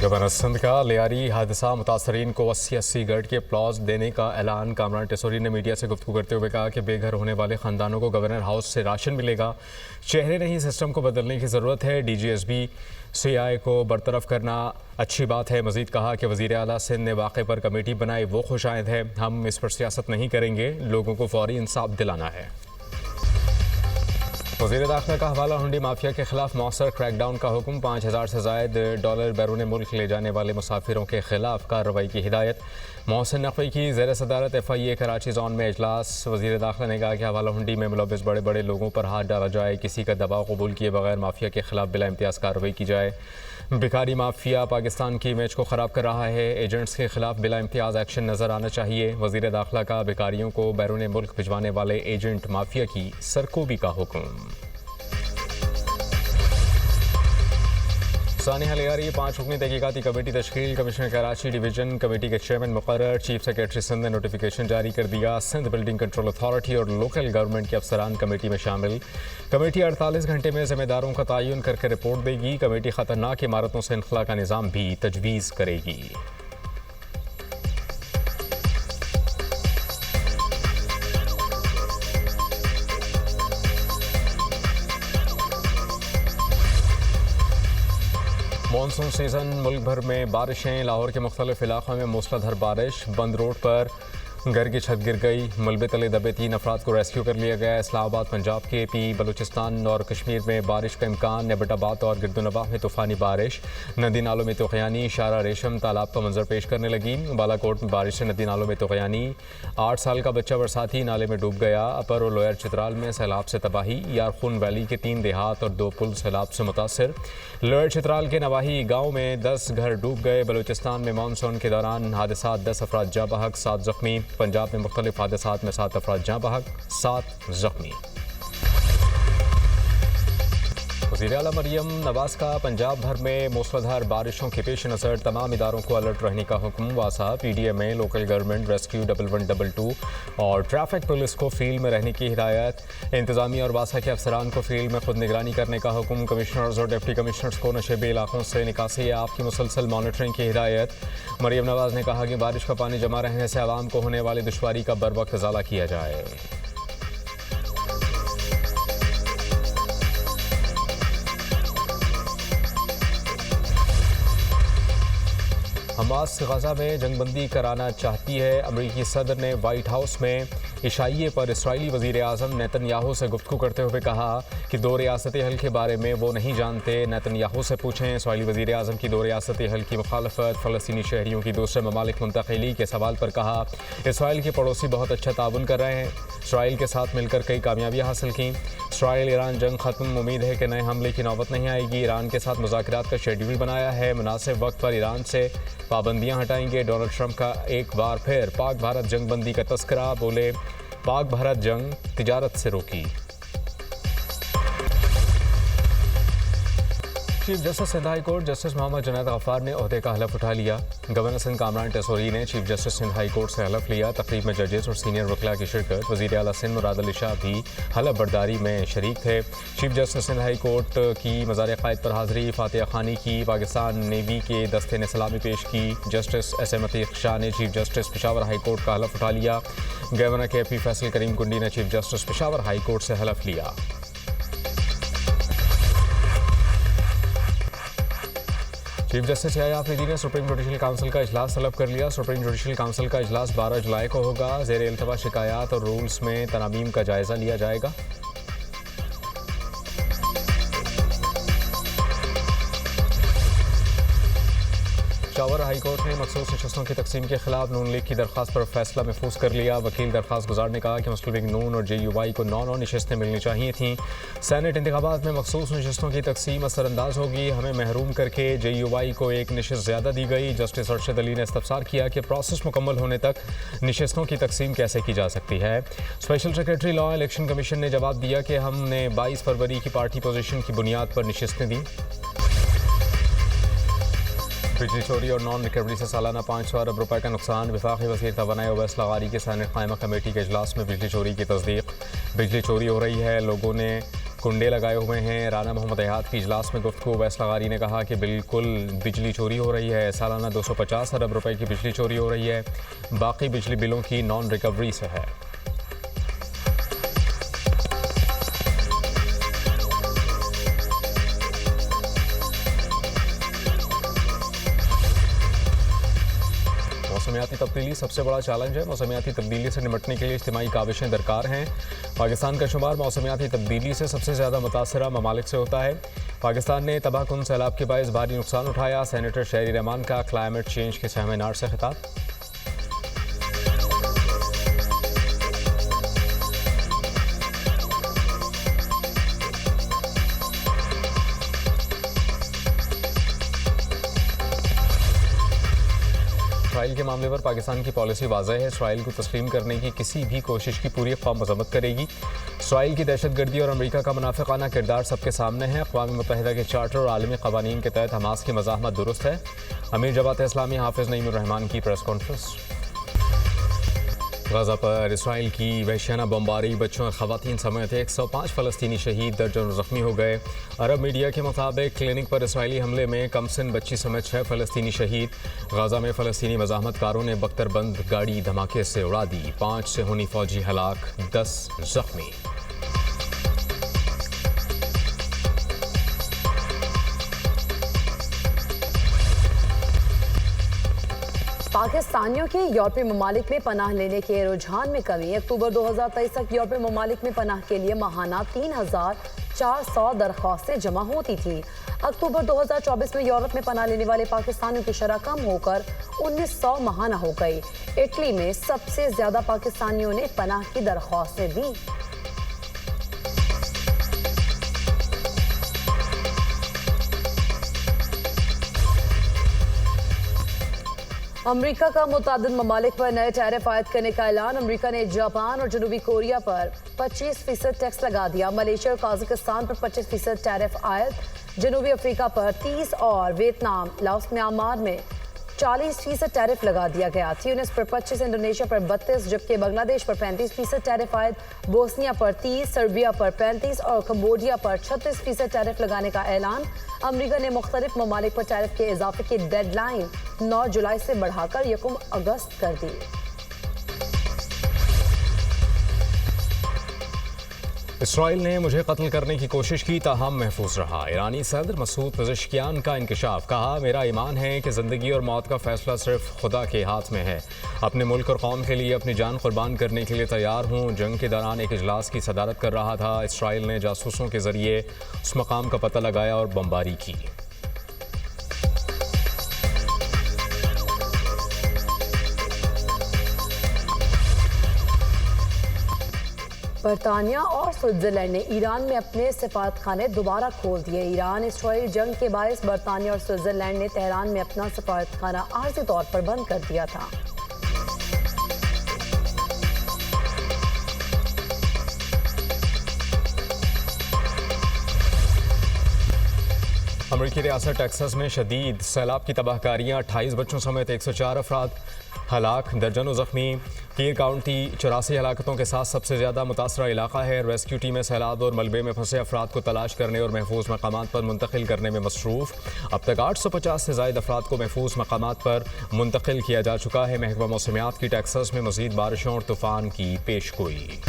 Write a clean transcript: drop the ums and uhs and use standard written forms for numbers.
Governor Sindh का लियारी हादसा मुतासरीन को 80-80 गढ़ के प्लॉज देने का ऐलान। कामरान टेसोरी ने मीडिया से गुफ्तगू करते हुए कहा कि बेघर होने वाले खानदानों को गवर्नर हाउस से राशन मिलेगा। चेहरे नहीं, सिस्टम को बदलने की ज़रूरत है। DGSB CI को बरतरफ करना अच्छी बात है। मजीद कहा कि वज़ीर आला सिंध ने वाक़े पर कमेटी बनाई, वो खुशायद है। हम इस पर सियासत नहीं करेंगे, लोगों को फौरी इंसाफ दिलाना है। वज़ीर दाखिला का हवाला हुंडी माफिया के खिलाफ मौसर क्रैकडाउन का हुक्म। 5000 से ज़ायद डॉलर बैरून मुल्क ले जाने वाले मुसाफिरों के खिलाफ कार्रवाई की हिदायत। मोहसिन नकवी की ज़ेर सदारत FIA कराची जोन में इजलास। वज़ीर दाखिला ने कहा कि हवाला हुंडी में मुलव्वस बड़े बड़े लोगों पर हाथ डाला जाए, किसी का दबाव कबूल किए बगैर माफिया के खिलाफ बिला इम्तियाज़ कार्रवाई की जाए। भिखारी माफिया पाकिस्तान की इमेज को ख़राब कर रहा है, एजेंट्स के खिलाफ बिला इम्तियाज़ एक्शन नज़र आना चाहिए। वज़ीर दाखिला का भिखारियों को बैरून मुल्क भिजवाने वाले एजेंट माफिया की सरकोबी का हुक्म। सानिया लियारी 5 रुकनी तहकीकाती कमेटी तश्कील। कमिश्नर कराची डिवीज़न कमेटी के चेयरमैन मुकर्रर। चीफ सेक्रेटरी सिंध ने नोटिफिकेशन जारी कर दिया। सिंध बिल्डिंग कंट्रोल अथॉरिटी और लोकल गवर्नमेंट के अफसरान कमेटी में शामिल। कमेटी 48 घंटे में जिम्मेदारों का तयन करके रिपोर्ट देगी। कमेटी ख़तरनाक इमारतों से इनखला का निज़ाम भी तजवीज़ करेगी। मानसून सीज़न, मुल्क भर में बारिशें। लाहौर के मुख्तलिफ इलाकों में मूसलाधार बारिश। बंद रोड पर घर की छत गिर गई, मलबे तले दबे 3 अफराद को रेस्क्यू कर लिया गया। इस्लामाबाद, पंजाब के AP, बलूचिस्तान और कश्मीर में बारिश का इम्कान। एबटाबाद और गिरदुनवाह में तूफ़ानी बारिश। नदी नालों में तोक़यानी। शारा रेशम तालाब का मंजर पेश करने लगी। बालाकोट में बारिश से नदी नालों में तोक़यानी। 8 साल का बच्चा बरसाती नाले में डूब गया। अपर और लोअर चित्राल में सैलाब से तबाही। यारखून वैली के 3 देहात और 2 पुल सैलाब से मुतासर। लोअर चित्राल के नवाही गाँव में 10 घर डूब गए। बलूचिस्तान में मानसून के दौरान हादसा, 10 अफराद जाँ बहक, 7 ज़ख्मी। पंजाब में मुख्तलिफ हादसात में 7 अफराद जाँ बहक, 7 ज़ख्मी। वज़ीर आला मरियम नवाज़ का पंजाब भर में मूसलाधार बारिशों के पेश नज़र तमाम इदारों को अलर्ट रहने का हुक्म। वासा, PDMA, लोकल गवर्नमेंट, रेस्क्यू 1122 और ट्रैफिक पुलिस को फील्ड में रहने की हिदायत। इंतज़ामिया और वासा के अफसरान को फील्ड में खुद निगरानी करने का हुक्म। कमिश्नर्स और डिप्टी कमिश्नर्स को नशेबी इलाकों से निकासी आपकी मुसलसल मॉनिटरिंग की हिदायत। मरियम नवाज़ ने कहा कि बारिश का पानी जमा रहने से आवाम को होने वाली दुश्वारी का बर वक्त इज़ाला किया जाए। हमास गजा में जंगबंदी कराना चाहती है। अमरीकी सदर ने वाइट हाउस में इशाइये पर इसराइली वज़ीर आज़म नेतन्याहू से गुफ्तगू करते हुए कहा कि 2 रियासती हल के बारे में वो नहीं जानते, नेतन्याहू से पूछें। इसराइली वज़ीर आज़म की 2 रियासती हल की मुखालफत, फ़लस्तीनी शहरियों की दूसरे ममालिक मुंतकिली के सवाल पर कहा इसराइल के पड़ोसी बहुत अच्छा ताउन कर रहे हैं, इसराइल के साथ मिलकर कई कामयाबियाँ हासिल की। इसराइल ईरान जंग ख़त्म, उम्मीद है कि नए हमले की नौबत नहीं आएगी। ईरान के साथ मुज़ाकरात का शेड्यूल बनाया है, मुनासिब वक्त पर ईरान से पाबंदियाँ हटाएंगे। डोनाल्ड ट्रंप का एक बार फिर पाक भारत जंग बंदी का तस्करा, बोले पाक भारत जंग तिजारत से रोकी। Chief justice Sindh high court justice Mohammad Junaid Gaffar ने ओहदे का हलफ उठा लिया। गवर्नर सिंध कामरान टेसोरी ने chief justice Sindh high court से हलफ लिया। तकरीब में जजेस और सीनियर वकला की शिरकत। वज़ीर आला सिंध मुराद अली शाह भी हलफ बर्दारी में शरीक थे। Chief justice Sindh high court की मज़ार क़ायद पर हाज़री फातिहा खानी की। पाकिस्तान नेवी के दस्ते ने सलामी पेश की। जस्टिस SM अतीक शाह ने chief justice Peshawar high court का हलफ उठा लिया। गवर्नर KP फैसल करीम कुंडी ने chief justice Peshawar high court से हलफ लिया। चीफ जस्टिस याह्या आफरीदी ने सुप्रीम जुडिशल काउंसिल का इजलास तलब कर लिया। सुप्रीम जुडिशल काउंसिल का इजलास 12 जुलाई को होगा। ज़ेर इल्तवा शिकायत और रूल्स में तनामीम का जायज़ा लिया जाएगा। पेशावर हाई कोर्ट ने मखसूस नशस्तों की तकसीम के खिलाफ नून लीग की दरख्वास्त पर फैसला महफूज कर लिया। वकील दरख्वास्त गुजार ने कहा कि मुस्लिम लीग नून और JUI को 9 नशस्तें मिलनी चाहिए थीं। सेनेट इंतखाबात में मखसूस नशस्तों की तकसीम असरअंदाज होगी, हमें महरूम करके JUI को 1 नशस्त ज़्यादा दी गई। जस्टिस अरशद अली ने इस्तफसार किया कि प्रोसेस मुकम्मल होने तक नशस्तों की तकसीम कैसे की जा सकती है। Special secretary law election commission ने जवाब दिया कि हमने 22 फरवरी की पार्टी पोजीशन की बुनियाद पर नशस्तें दी। बिजली चोरी और नॉन रिकवरी से सालाना 500 अरब रुपए का नुकसान। वफाकी वज़ीर तवानाई ओवैस लगारी के सैनेट क़ायमा कमेटी के इजलास में बिजली चोरी की तस्दीक। बिजली चोरी हो रही है, लोगों ने कुंडे लगाए हुए हैं। राना मोहम्मद एहात की इजलास में गुफ्तगू। अवैस लगारी ने कहा कि बिल्कुल बिजली चोरी हो रही है। सालाना 250 अरब रुपए की बिजली चोरी हो रही है। बाकी बिजली बिलों की नॉन रिकवरी से है। मौसमियाती तब्दीली सबसे बड़ा चैलेंज है। मौसमियाती तब्दीली से निपटने के लिए इज्तिमाई काविशें दरकार हैं। पाकिस्तान का शुमार मौसमियाती तब्दीली से सबसे ज़्यादा मुतासरा ममालिक से होता है। पाकिस्तान ने तबाहकुन सैलाब के बायस भारी नुकसान उठाया। सेनेटर शहरी रहमान का क्लाइमेट चेंज के सेमिनार से खिताब। इसराइल के मामले पर पाकिस्तान की पॉलिसी वाज़ह है। इसराइल को तस्लीम करने की किसी भी कोशिश की पूरी अक़वाम मज़म्मत करेगी। इसराइल की दहशतगर्दी और अमरीका का मुनाफिकाना किरदार सबके सामने है। अक़वाम मुत्तहिदा के चार्टर और आलमी क़वानीन के तहत हमास की मज़ाहमत दुरुस्त है। अमीर जमात इस्लामी हाफिज़ नईमुर रहमान की प्रेस कॉन्फ्रेंस। गाज़ा पर इसराइल की वहशियाना बमबारी, बच्चों और ख़वातीन समेत 105 फ़लस्तीनी शहीद, दर्जन ज़ख्मी हो गए। अरब मीडिया के मुताबिक क्लिनिक पर इसराइली हमले में कमसिन बच्ची समेत 6 फ़लस्तीनी शहीद। गाज़ा में फ़लस्तीनी मज़ाहमतकारों ने बख्तरबंद गाड़ी धमाके से उड़ा दी। 5 से हुनी फ़ौजी हलाक, 10 ज़ख्मी। पाकिस्तानियों के यूरोपीय ममालिक में पनाह लेने के रुझान में कमी। अक्टूबर 2023 तक यूरोपीय ममालिक में पनाह के लिए माहाना 3,400 दरख्वास्तें जमा होती थी। अक्टूबर 2024 में यूरोप में पनाह लेने वाले पाकिस्तानियों की शरह कम होकर 1900 माहाना हो गई। इटली में सबसे ज्यादा पाकिस्तानियों ने पनाह की दरख्वास्तें दी। अमरीका का मुतादिद ममालिक पर नए टैरिफ आयद करने का ऐलान। अमरीका ने जापान और जनूबी कोरिया पर 25% टैक्स लगा दिया। मलेशिया और काजाकिस्तान पर 25% टैरिफ आयद। जनूबी अफ्रीका पर 30 और वियतनाम, लाओस, म्यांमार में 40% टैरिफ लगा दिया गया। ट्यूनिस पर 25, इंडोनेशिया पर 32, जबकि बांग्लादेश पर 35% टैरिफ आयद। बोस्निया पर 30, सर्बिया पर 35 और कंबोडिया पर 36% टैरिफ लगाने का ऐलान। अमरीका ने मुख्तलिफ ममालिक पर टैरिफ के इजाफे की डेडलाइन 9 जुलाई से बढ़ाकर 1 अगस्त कर दी। इसराइल ने मुझे कत्ल करने की कोशिश की, ताहम महफूज रहा। ईरानी सदर मसूद पेज़ेश्कियान का इंकशाफ। कहा, मेरा ईमान है कि ज़िंदगी और मौत का फैसला सिर्फ खुदा के हाथ में है। अपने मुल्क और कौम के लिए अपनी जान कुर्बान करने के लिए तैयार हूँ। जंग के दौरान एक इजलास की सदारत कर रहा था। इसराइल ने जासूसों के ज़रिए उस मकाम का पता लगाया और बमबारी की। बरतानिया और स्विट्जरलैंड ने ईरान में अपने सफारतखाने दोबारा खोल दिए। ईरान इसराइल जंग के बायस बरतानिया और स्विट्जरलैंड ने तेहरान में अपना सफारतखाना आर्जी तौर पर बंद कर दिया था। अमरीकी रियासत टेक्सास में शदीद सैलाब की तबाहकारियाँ, 28 बच्चों समेत 104 अफराद हलाक, दर्जनों जख्मी। कीर काउंटी 84 हलाकतों के साथ सबसे ज़्यादा मुतासरा इलाका है। रेस्क्यू टीमें सैलाब और मलबे में फंसे अफराद को तलाश करने और महफूज मकामात पर मुंतकिल करने में मसरूफ़। अब तक 850 से ज़ायद अफराद को महफूज मकामात पर मुंतकिल किया जा चुका है। महकमा मौसमियात की टेक्सास में मज़ीद बारिशों और तूफ़ान की पेशगोई।